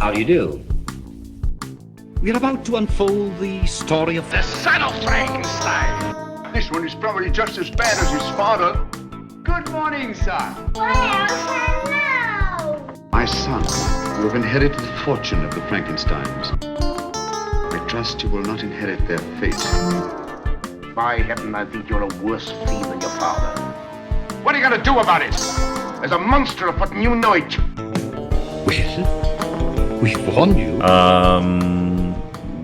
How do you do? We're about to unfold the story of the son of Frankenstein. This one is probably just as bad as his father. Good morning, son. Well, hello. My son, you have inherited the fortune of the Frankensteins. I trust you will not inherit their fate. By heaven, I think you're a worse fiend than your father. What are you gonna do about it? There's a monster afoot and you know it. Well, we've warned you.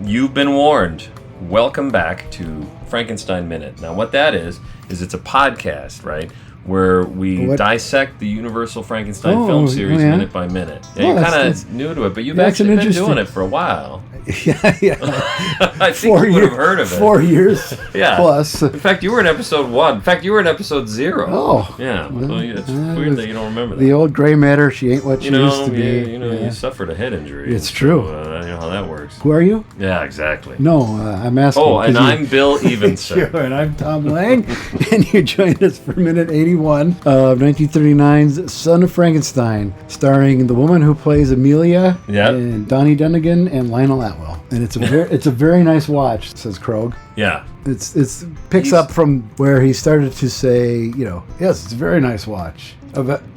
You've been warned. Welcome back to Frankenstein Minute. Now, what that is it's a podcast, right? Where we dissect the Universal Frankenstein film series minute by minute. Yeah, you're kind of new to it, but you've actually been doing it for a while. Yeah. I think you would have heard of it. 4 years plus. In fact, you were in episode 1. In fact, you were in episode 0. Oh. Yeah. So it's weird that you don't remember that. The old gray matter, she ain't what she used to be. You suffered a head injury. It's true. So, you know how that works. Who are you? Yeah, exactly. No, I'm asking. Oh, and I'm Bill Evenson. Sure, and I'm Thom Lang, and you joined us for minute 81 of 1939's Son of Frankenstein, starring the woman who plays Amelia, and Donnie Dunnigan, and Lionel Atwell. And it's a very nice watch, says Krogh. Yeah. It's picks up from where he started to say, yes, it's a very nice watch.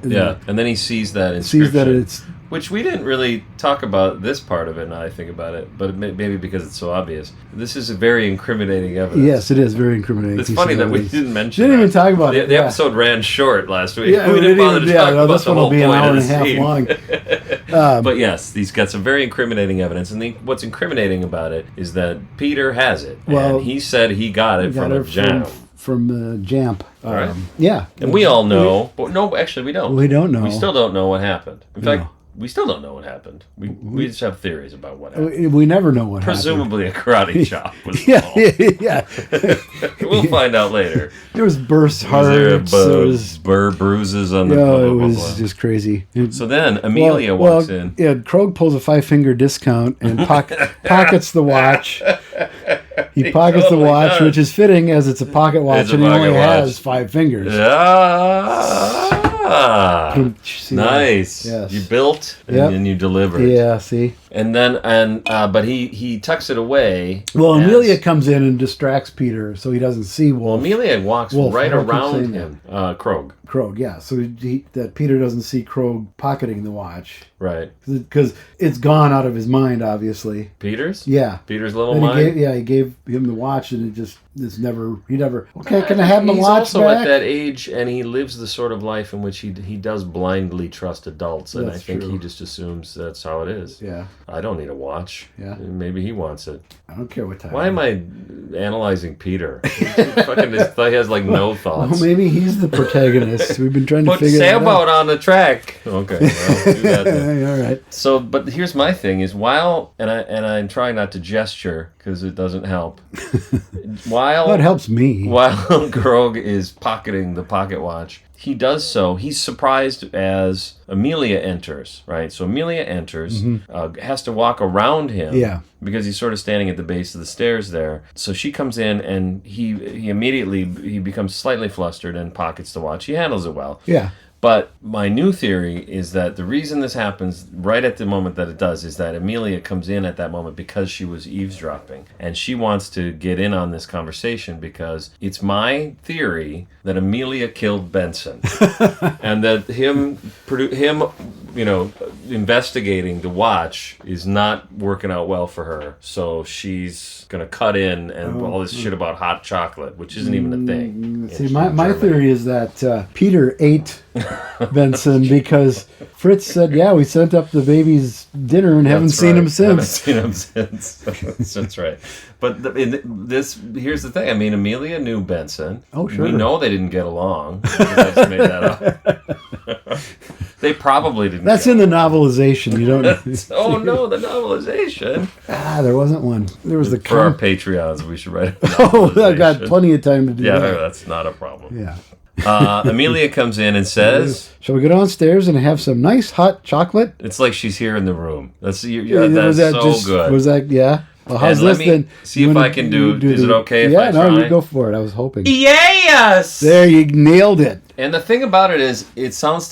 Yeah, and then he sees that inscription. Which we didn't really talk about this part of it, now I think about it, but maybe because it's so obvious. This is a very incriminating evidence. Yes, it is very incriminating. It's funny that we didn't mention Didn't even talk about it. The episode ran short last week. Yeah, we didn't bother to talk about this the one whole will be an point hour of and a half scene. long. But yes, he's got some very incriminating evidence, and what's incriminating about it is that Peter has it, and he said he got it from a jam. From Jamp. Right. Yeah. And we all know, but no, actually we don't. We don't know. We still don't know what happened. In fact, we still don't know what happened. We just have theories about what happened. We never know what Presumably happened. Presumably a karate chop was yeah. We'll find out later. There was burst hearts. There was bruises on the... it was just crazy. So then Amelia walks in. Yeah, Krogh pulls a 5-finger discount and pockets the watch. He pockets the watch, which is fitting as it's a pocket watch, and he only has 5 fingers. Nice. Yes. You built and then you delivered. Yeah, see. And then but he tucks it away. Well, Amelia comes in and distracts Peter so he doesn't see Wolf. Well, Amelia walks right around him. Krogh. Krogh, yeah. So that Peter doesn't see Krogh pocketing the watch. Right. Because it's gone out of his mind, obviously. Peter's? Yeah. Peter's little mind? He gave him the watch, and he never, okay, can I have my watch He's also back? at that age, and he lives the sort of life in which he does blindly trust adults, and I think he just assumes that's how it is. Yeah. I don't need a watch. Yeah. Maybe he wants it. I don't care what time. Why am I analyzing Peter? He has like no thoughts. Well, maybe he's the protagonist. We've been trying to figure that out. Put sailboat on the track. Okay, well, do that then. All right. So, but here's my thing: is I'm trying not to gesture because it doesn't help. It helps me. While Krogh is pocketing the pocket watch, he does so. He's surprised as Amelia enters, right? So Amelia enters, has to walk around him because he's sort of standing at the base of the stairs there. So she comes in, and he immediately becomes slightly flustered and pockets the watch. He handles it well. Yeah. But my new theory is that the reason this happens right at the moment that it does is that Amelia comes in at that moment because she was eavesdropping. And she wants to get in on this conversation because it's my theory that Amelia killed Benson. And that him investigating the watch is not working out well for her. So she's going to cut in and all this shit about hot chocolate, which isn't even a thing. See, my theory is that Peter ate Benson because Fritz said, we sent up the baby's dinner and haven't seen him since. That's right. But here's the thing. I mean, Amelia knew Benson. Oh, sure. We know they didn't get along. I just made that up. They probably didn't. That's in the novelization. You don't. Oh no, the novelization. There wasn't one. There was for our Patreons. We should write. I've got plenty of time to do that. Yeah, that's not a problem. Yeah. Amelia comes in and says, "Shall we go downstairs and have some nice hot chocolate?" It's like she's here in the room. That's so good. Was that Well, how's And let this me then? see You if wanna I can do. Is it okay if yeah, I no, try? you go for it. I was hoping. Yes. There, you nailed it. And the thing about it is, it seems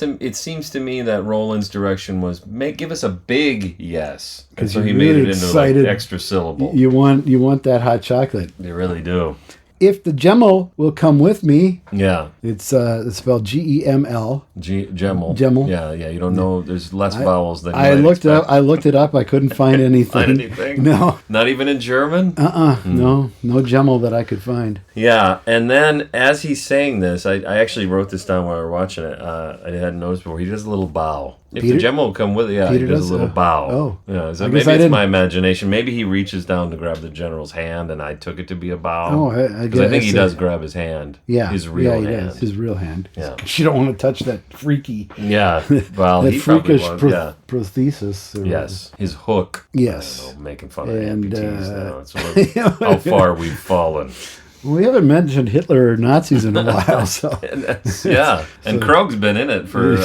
to me that Roland's direction was give us a big yes, and so he made it into like extra syllable. You want that hot chocolate. You really do. If the Gemmel will come with me, Yeah. it's spelled Geml. Gemmel. Gemmel. Yeah. You don't know. There's less vowels than you I might looked expect. I looked it up. I couldn't find anything. Find anything? No. Not even in German. No Gemmel that I could find. Yeah, and then as he's saying this, I actually wrote this down while we were watching it. I hadn't noticed before. He does a little bow. If Peter? the Gemmel will come with it, Peter he does does? a little bow. Oh. Yeah, so I maybe guess I it's didn't- my imagination. Maybe he reaches down to grab the general's hand, and I took it to be a bow. Oh, I Because I think he guess does grab his hand. Yeah. His real he hand. does. His real hand. Yeah. You don't want to touch that freaky, Yeah, well, that he probably freakish was. Yeah. prosthesis. or- Yes, his hook. Yes. I don't know, making fun of And, amputees now. It's how far we've fallen. We haven't mentioned Hitler or Nazis in a while, so And and Krog's been in it for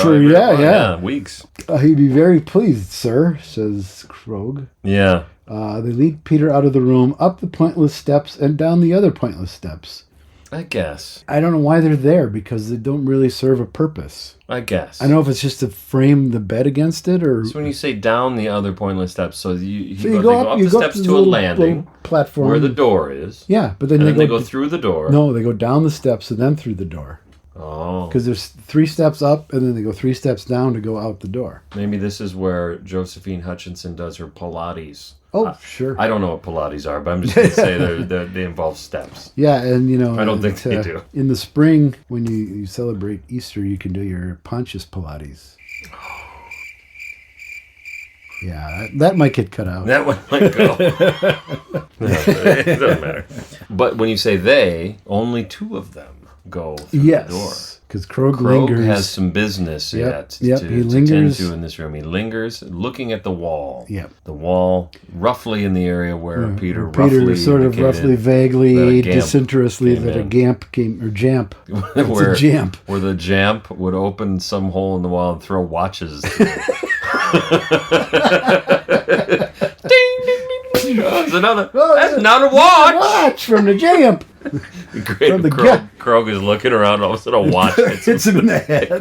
weeks. He'd be very pleased, sir, says Krog. Yeah. They lead Peter out of the room, up the pointless steps, and down the other pointless steps. I guess. I don't know why they're there, because they don't really serve a purpose. I guess. I don't know if it's just to frame the bed against it, or... So when you say down the other pointless steps, so you they go up the steps to a landing platform where the door is. Yeah, but then, And then they go through the door. No, they go down the steps and then through the door. Oh. Because there's 3 steps up, and then they go 3 steps down to go out the door. Maybe this is where Josephine Hutchinson does her Pilates. Oh, sure. I don't know what Pilates are, but I'm just going to say they involve steps. Yeah, and I don't think they do. In the spring, when you celebrate Easter, you can do your Pontius Pilates. Yeah, that might get cut out. That one might go. No, it doesn't matter. But when you say they, only 2 of them go through the door. Because Krog Krog lingers. has some business yet he to tend lingers. to in this room. He lingers looking at the wall. Yep. The wall, roughly in the area where Peter roughly, vaguely, disinterestingly, that a in. gamp came, or jamp. It's where, a jamp. Where the jamp would open some hole in the wall and throw watches. Ding, ding, ding, ding. Oh, it's another. That's not a watch. Watch from the jamp. Great. From the Krog is looking around, all of a sudden a watch hits him in the head.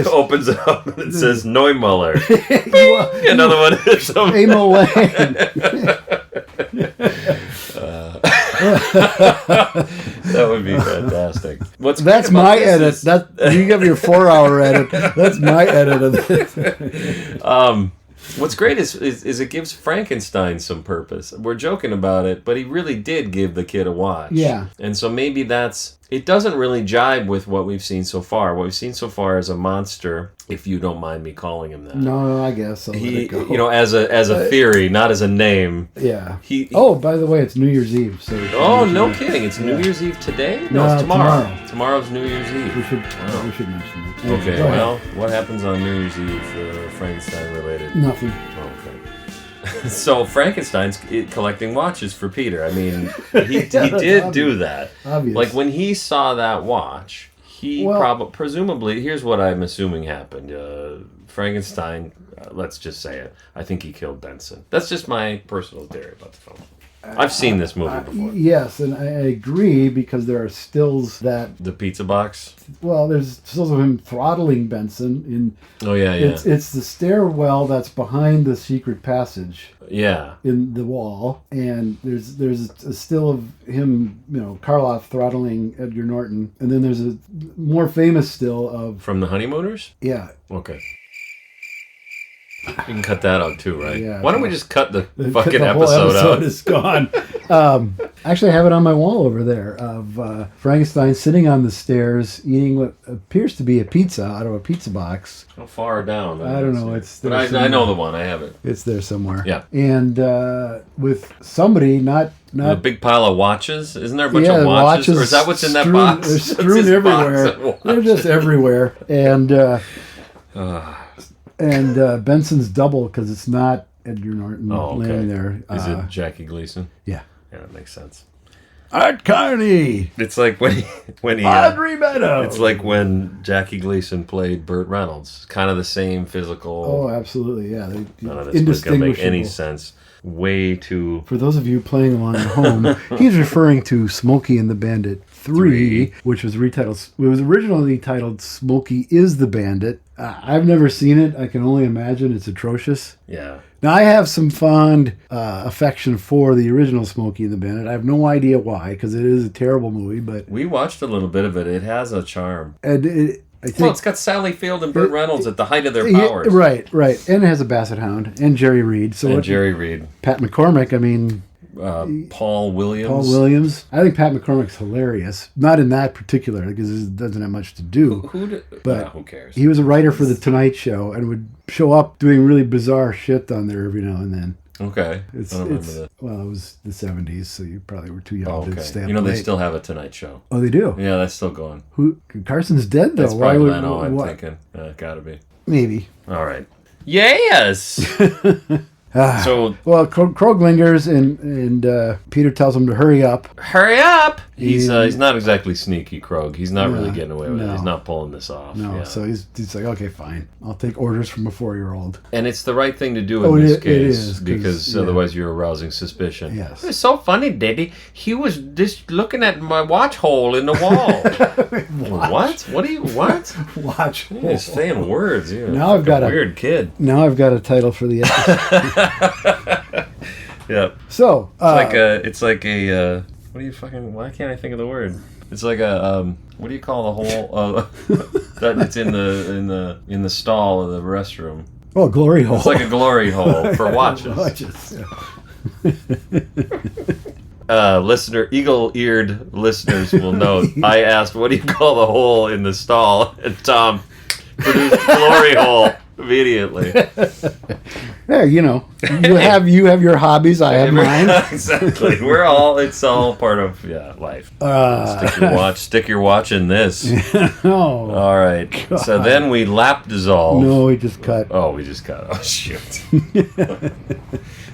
Opens it up and it says Neumuller. Another one hits him. Emil Lang. That would be fantastic. That's my edit. You give your 4-hour edit. That's my edit of this. What's great is it gives Frankenstein some purpose. We're joking about it, but he really did give the kid a watch. Yeah. And so maybe it doesn't really jibe with what we've seen so far. What we've seen so far is a monster, if you don't mind me calling him that. No, I guess I'll let it go. As a theory, not as a name. Yeah. Oh, by the way, it's New Year's Eve. So no kidding! It's New Year's Eve today? No, it's tomorrow. Tomorrow's New Year's Eve. We should mention it. Okay. Well, what happens on New Year's Eve Frankenstein related? Nothing. Okay. So Frankenstein's collecting watches for Peter. I mean, he did do that. Obvious. Like when he saw that watch, he presumably, here's what I'm assuming happened. Frankenstein, let's just say it, I think he killed Benson. That's just my personal theory about the film. I've seen this movie before. Yes, and I agree, because there are stills that... The pizza box? Well, there's stills of him throttling Benson. Oh, yeah. It's the stairwell that's behind the secret passage. Yeah. In the wall. And there's a still of him, Karloff throttling Edgar Norton. And then there's a more famous still of... From The Honeymooners? Yeah. Okay. You can cut that out too, right? Yeah. Why don't we just cut the fucking the whole episode out? Is gone. Actually, I have it on my wall over there of Frankenstein sitting on the stairs eating what appears to be a pizza out of a pizza box. How far down? I don't know. But I know the one. I have it. It's there somewhere. Yeah. And with somebody, not a big pile of watches. Isn't there a bunch of watches? Or is that what's in that box? They're strewn everywhere. They're just everywhere. And Benson's double, because it's not Edgar Norton laying there. Is it Jackie Gleason? Yeah. Yeah, that makes sense. Art Carney. It's like when he Audrey Meadow. It's like when Jackie Gleason played Burt Reynolds. Kind of the same physical. Oh, absolutely, yeah. None of this was going to make any sense. Way too. For those of you playing along at home, he's referring to Smokey and the Bandit 3, which was retitled. It was originally titled Smokey is the Bandit. I've never seen it. I can only imagine it's atrocious. Yeah. Now, I have some fond affection for the original Smokey and the Bandit. I have no idea why, because it is a terrible movie. But we watched a little bit of it. It has a charm. And I think it's got Sally Field and Burt Reynolds at the height of their powers. Right. And it has a Basset Hound and Jerry Reed. Jerry Reed. Pat McCormick, I mean... Paul Williams. I think Pat McCormick's hilarious. Not in that particular, because it doesn't have much to do. Who cares? He was a writer for The Tonight Show and would show up doing really bizarre shit on there every now and then. Okay. I don't remember that. Well, it was the 70s, so you probably were too young to stay up they late. still have a Tonight Show. Oh, they do? Yeah, that's still going. Carson's dead, though. That's probably Leno, I'm thinking. Gotta be. Maybe. All right. Yes! Krog lingers and Peter tells him to hurry up. Hurry up! He's not exactly sneaky, Krog. He's not really getting away with it. He's not pulling this off. No, so he's like, okay, fine. I'll take orders from a 4-year-old. And it's the right thing to do in this case. It is, because otherwise you're arousing suspicion. Yes. It's so funny, Daddy. He was just looking at my watch hole in the wall. What? What? Watch hole. He's saying words. Now I've got a weird kid. Now I've got a title for the episode. Yeah. So it's like a why can't I think of the word? It's like a what do you call the hole that it's in the stall of the restroom? Oh, glory hole. It's like a glory hole for watches. Eagle-eared listeners will know. I asked, what do you call the hole in the stall? And Tom produced glory hole immediately. Yeah, you have your hobbies, I have mine. Exactly. It's all part of life. Stick your watch in this. Oh, all right. God. So then we lap dissolve. No, we just cut. Oh, we just cut. Oh, shoot.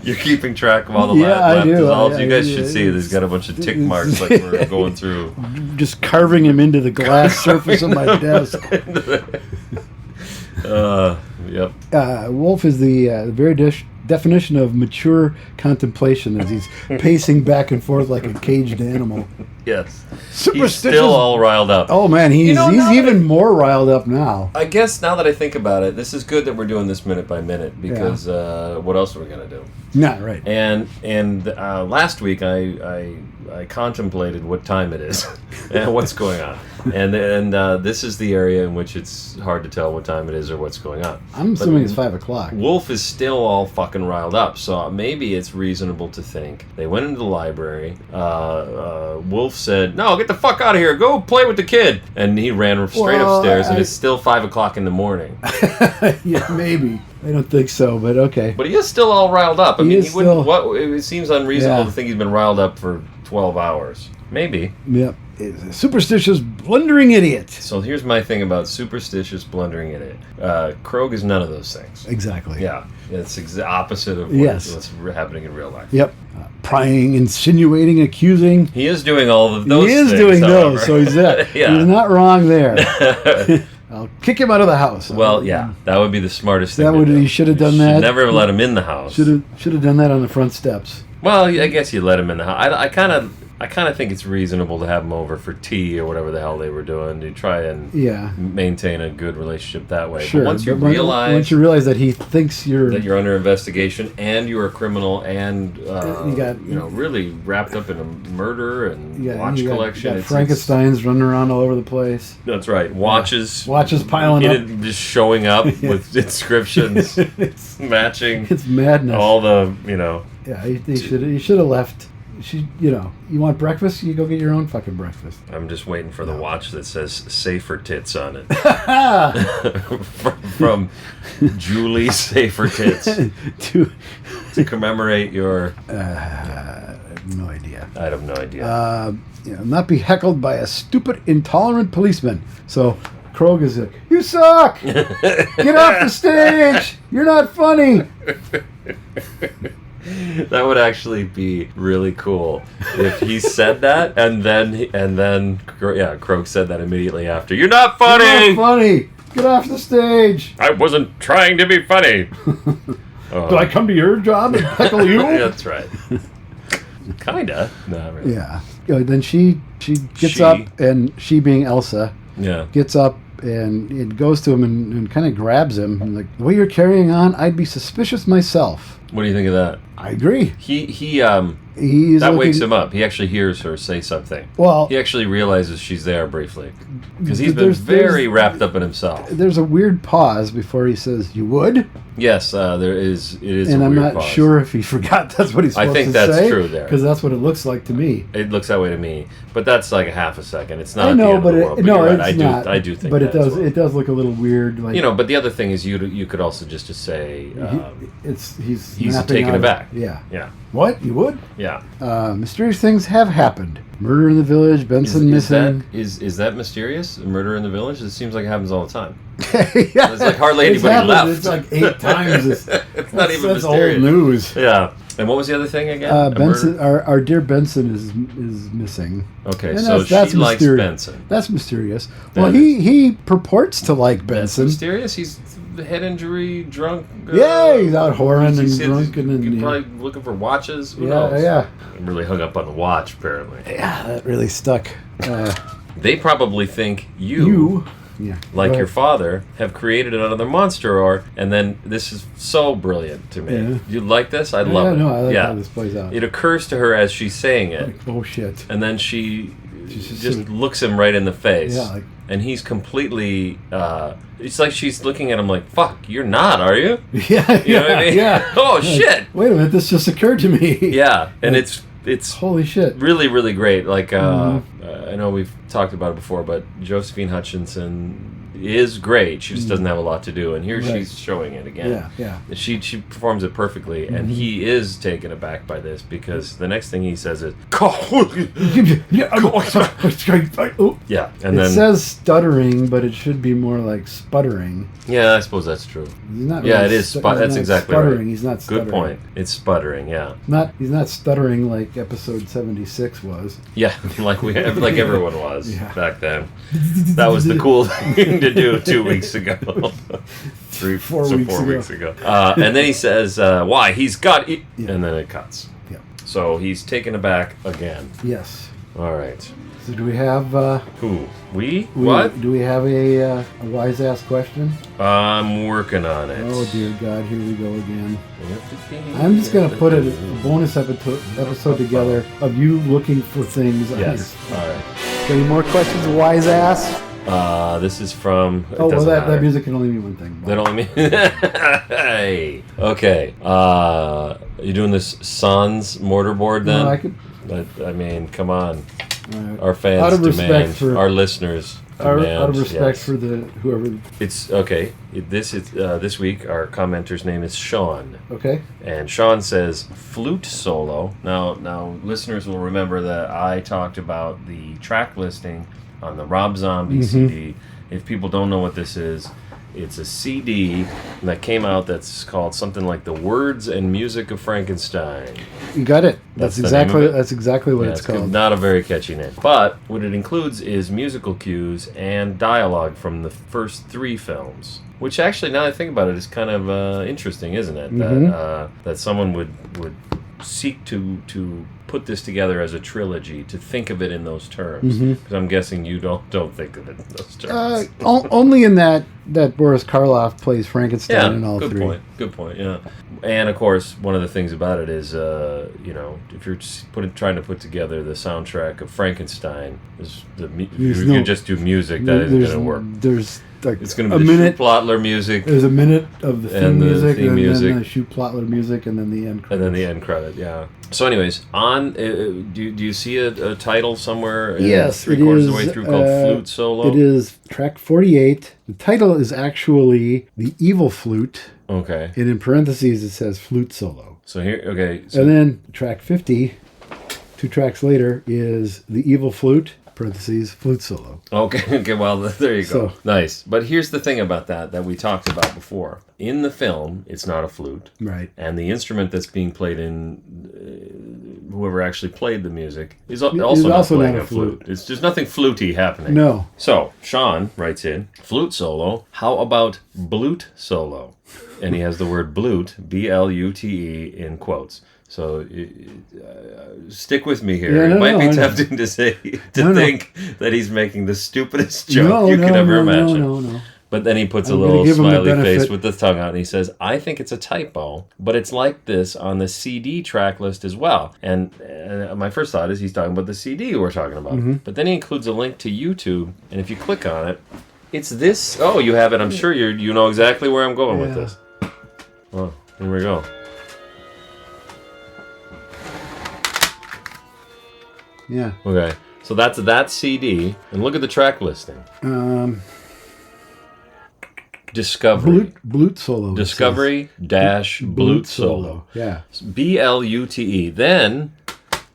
You're keeping track of all the lap do. dissolves. You guys should see there's got a bunch of tick marks like we're going through. Just carving him into the glass surface of my desk. Yep. Wolf is the very definition of mature contemplation as he's pacing back and forth like a caged animal. Yes. He's still all riled up. Oh, man, he's even more riled up now. I guess now that I think about it, this is good that we're doing this minute by minute because what else are we going to do? Not right. And last week I contemplated what time it is and what's going on. And this is the area in which it's hard to tell what time it is or what's going on. I'm assuming it's 5 o'clock. Wolf is still all fucking riled up, so maybe it's reasonable to think they went into the library. Wolf said, "No, get the fuck out of here. Go play with the kid." And he ran straight upstairs, and it's still 5 o'clock in the morning. Yeah, maybe. I don't think so, but okay. But he is still all riled up. I mean, he wouldn't. It seems unreasonable to think he's been riled up for 12 hours. Maybe. Yep. It's a superstitious, blundering idiot. So here's my thing about superstitious, blundering idiot. Krog is none of those things. Exactly. Yeah. It's the opposite of what's happening in real life. Yep. Prying, insinuating, accusing. He is doing all of those things. He is doing those, so he's he's not wrong there. I'll kick him out of the house. Well, yeah, that would be the smartest thing. He should have done that. Never let him in the house. Should have done that on the front steps. Well, I guess you let him in the house. I kind of think it's reasonable to have him over for tea or whatever the hell they were doing to try and maintain a good relationship that way. Sure, but once you realize that he thinks you're under investigation and you're a criminal and really wrapped up in a murder and watch collection, it's Frankenstein's running around all over the place. That's right. Watches piling up, just showing up with inscriptions matching. It's madness. All the Yeah, he should have left. You want breakfast? You go get your own fucking breakfast. I'm just waiting for the watch that says "Safer Tits" on it. from Julie Safer Tits to commemorate your. No idea. I have no idea. Not be heckled by a stupid, intolerant policeman. So Krog is like, "You suck! Get off the stage! You're not funny." That would actually be really cool if he said that, and then Croak said that immediately after. You're not funny. You're not funny. Get off the stage. I wasn't trying to be funny. Did I come to your job and heckle you? That's right. Kinda. No, really. Yeah. Then she gets up, and she being Elsa, gets up and it goes to him and kind of grabs him. And like, the way you're carrying on, I'd be suspicious myself. What do you think of that? I agree. That wakes him up. He actually hears her say something. Well, he actually realizes she's there briefly because he's been very wrapped up in himself. There's a weird pause before he says, "You would?" Yes, there is. It is, and a I'm weird not pause. sure if he forgot that's what he's supposed to say. I think that's true there, because that's what it looks like to me. It looks that way to me, but that's like a half a second. It's not. I know, the end of the world, but no, you're right. it's not. I do think. But that it does. as well. It does look a little weird. Like, but the other thing is, you could also just say he's taken aback. Yeah. What? You would? Yeah. Mysterious things have happened. Murder in the village. Benson missing. Is that mysterious? Murder in the village? It seems like it happens all the time. Yeah. It's like hardly anybody left. It's like 8 times. It's not even that's mysterious. old news. Yeah. And what was the other thing again? Benson, our dear Benson is missing. Okay, and so she likes Benson. That's mysterious. Well, he purports to like Benson. That's mysterious. He's head injury, drunk. He's out whoring and drunk and probably looking for watches. Who knows? Yeah. I'm really hung up on the watch, apparently. Yeah, that really stuck. They probably think you like your father, have created another monster, and then this is so brilliant to me. Yeah. You like this? I love it. No, I like how this plays out. It occurs to her as she's saying it. Like, oh shit! And then she just looks him right in the face. Yeah, and he's completely. It's like she's looking at him like, "Fuck, you're not, are you?" Yeah, you know what I mean? Yeah. Oh shit! Wait a minute, this just occurred to me. Yeah, and it's holy shit. Really, really great. Like I know we've talked about it before, but Josephine Hutchinson is great. She just doesn't have a lot to do, and here she's showing it again. Yeah. She performs it perfectly, and he is taken aback by this because the next thing he says is yeah, and then it says stuttering, but it should be more like sputtering. Yeah, I suppose that's true. He's not yeah, really it is. That's exactly sputtering. right. He's not stuttering. Good point. It's sputtering. Yeah. He's not stuttering like episode 76 was. Yeah, like everyone was back then. That was the cool thing to do 2 weeks ago. 4 weeks ago. And then he says, "Why? He's got it," and then it cuts. Yeah. So he's taken aback again. Yes. All right. So do we have who? We? What? Do we have a wise ass question? I'm working on it. Oh dear God, here we go again. I'm just gonna put a bonus episode together of you looking for things. Yes. All right. Any more questions, wise ass? This is from. That music can only mean one thing. That only mean. Hey. Okay. You doing this Sans mortarboard then? No, I could. I mean, come on. Right. Our fans demand. Our listeners demand. Out of respect for the whoever. It's okay. This week our commenter's name is Sean. Okay. And Sean says flute solo. Now listeners will remember that I talked about the track listing on the Rob Zombie CD. If people don't know what this is, it's a CD that came out that's called something like The Words and Music of Frankenstein. You got it. That's exactly what it's called. Not a very catchy name. But what it includes is musical cues and dialogue from the first 3 films. Which actually, now that I think about it, is kind of interesting, isn't it? That someone would seek to put this together as a trilogy, to think of it in those terms. Because I'm guessing you don't think of it in those terms. Only in that Boris Karloff plays Frankenstein in all 3. Good point. Yeah. And of course, one of the things about it is, if you're trying to put together the soundtrack of Frankenstein, you can just do music. That isn't going to work. It's going to be the Schuplattler music. There's a minute of the theme music, and then the Schuplattler music, and then the end credits. And then the end credit, yeah. So anyways, do you see a title somewhere? Yes, it is. 3/4 of the way through called Flute Solo? It is track 48. The title is actually The Evil Flute. Okay. And in parentheses it says Flute Solo. So here, okay. And then track 50, 2 tracks later, is The Evil Flute. parentheses, flute solo. Okay, well, there you go. So- Nice. But here's the thing about that we talked about before. In the film, it's not a flute. Right. And the instrument that's being played in, whoever actually played the music, is also not playing a flute. It's just nothing flutey happening. No. So, Sean writes in, flute solo, how about blute solo? And he has the word blute, B-L-U-T-E, in quotes. So stick with me here. Yeah, It might be I know. tempting to think that he's making the stupidest joke you could no, ever no, imagine. No. But then he puts a I'm little gonna give him the smiley face benefit. with the tongue out, and he says, I think it's a typo, but it's like this on the CD track list as well. And my first thought is he's talking about the CD we're talking about. Mm-hmm. But then he includes a link to YouTube, and if you click on it, it's this. Oh, you have it. I'm sure you know exactly where I'm going with Yeah. this. Well, here we go. Yeah. Okay, so that's that CD, and look at the track listing. Discovery. Blute solo. Discovery dash blute solo. Yeah. B-L-U-T-E. Then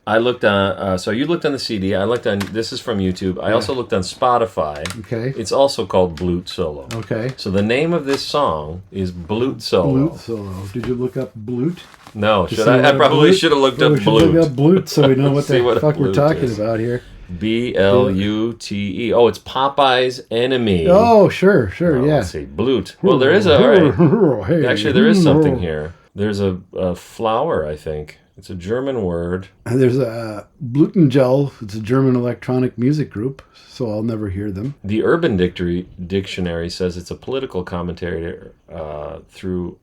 I looked on, so you looked on the CD, I looked on, this is from YouTube, I also looked on Spotify. Okay. It's also called Blute Solo. Okay. So the name of this song is Blute Solo. Blute solo. Did you look up blute? No, To should see I what probably blute- should have looked Well, up we should look up Blute. blute so we know what See the what a fuck we're blute talking is. about here. B-L-U-T-E. Oh, it's Popeye's enemy. Oh, sure, Oh, yeah. Let's see, Blute. Well, there is a, all right. Hey. Actually, there is something here. There's a flower, I think. It's a German word. There's a Blutengel. It's a German electronic music group, so I'll never hear them. The Urban Dictionary says it's a political commentary through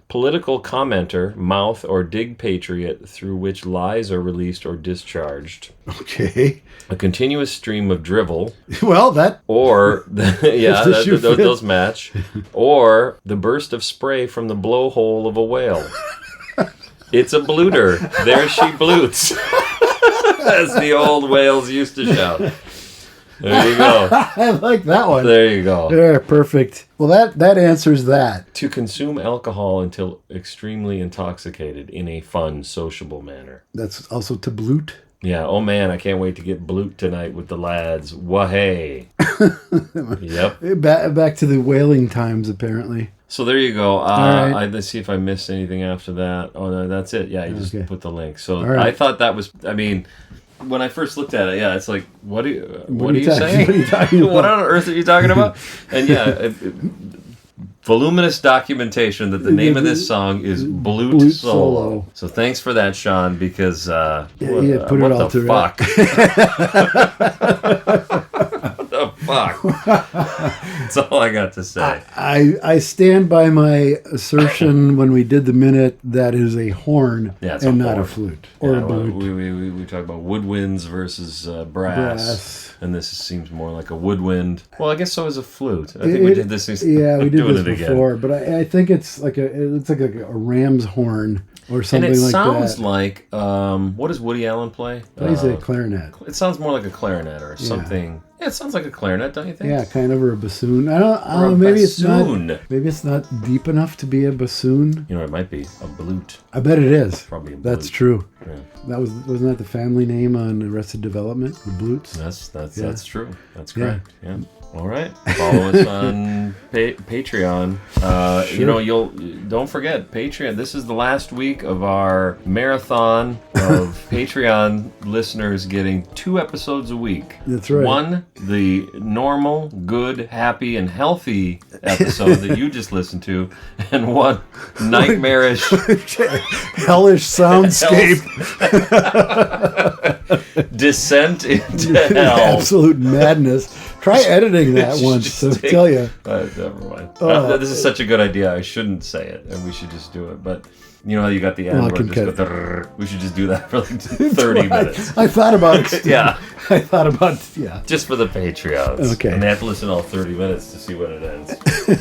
political commenter, mouth, or dig patriot through which lies are released or discharged. Okay. A continuous stream of drivel, Well, that or yeah, the shoe fits. those match, or the burst of spray from the blowhole of a whale. It's a bluter. There she blutes. As the old whales used to shout. There you go. I like that one. There you go. Yeah, perfect. Well, that answers that. To consume alcohol until extremely intoxicated in a fun, sociable manner. That's also to blute. Yeah, oh man, I can't wait to get blute tonight with the lads. Wah-hey. Yep. Back to the whaling times, apparently. So there you go. right. Let's see if I missed anything after that. Oh, no, that's it. Yeah, you just Okay. put the link. So right. I thought that was, I mean, when I first looked at it, yeah, it's like, what are you talking- saying? what are you talking What about? on earth are you talking about? And yeah, voluminous documentation that the name of this song is Blute Blute Solo. Solo. So thanks for that, Sean, because yeah, put what it all the to fuck? What the fuck? That's all I got to say. I stand by my assertion when we did the minute that is a horn Yeah, it's and a not horn. a flute or Yeah, a well, blute. we talk about woodwinds versus brass, Brass. and this seems more like a woodwind. Well, I guess so is a flute. I think we did this. Yeah, we did doing this it again. before, but I think it's like a ram's horn or And something it like sounds that. like what does Woody Allen play? Plays a clarinet. It sounds more like a clarinet or something. Yeah, it sounds like a clarinet, don't you think? Yeah, kind of, or a bassoon. I don't Or know. a Maybe bassoon. it's not deep enough to be a bassoon. You know, it might be a blute. I bet it is. Probably a That's blute. true. Yeah. Wasn't that the family name on Arrested Development? The Blutes. That's true. That's correct. Yeah. All right. Follow us on Patreon. You know, don't forget Patreon. This is the last week of our marathon of Patreon listeners getting 2 episodes a week. That's right. One, the normal, good, happy, and healthy episode that you just listened to, and one nightmarish, Hellish soundscape. descent into hell. Absolute madness. Try editing that once. Just So take- tell you. Never mind. This is such a good idea. I shouldn't say it, and we should just do it. But you know how you got the end Well, I where can it just cut go, "Drrrr." We should just do that for like 30 minutes. I thought about it. Yeah. I thought about yeah. Just for the Patreons. Okay. And they have to listen all 30 minutes to see when it ends.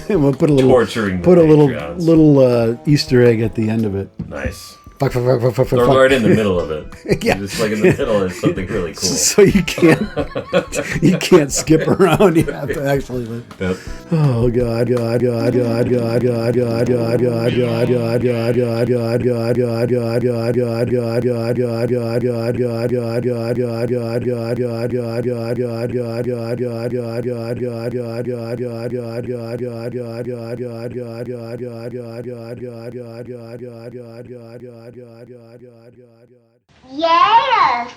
We'll put a little Torturing the put a Patreons. little Easter egg at the end of it. Nice. Fuck. Or right in the middle of it. Yeah. Just like in the middle is something really cool. So you can't skip around. You have to actually. Yep. Oh God. Yes.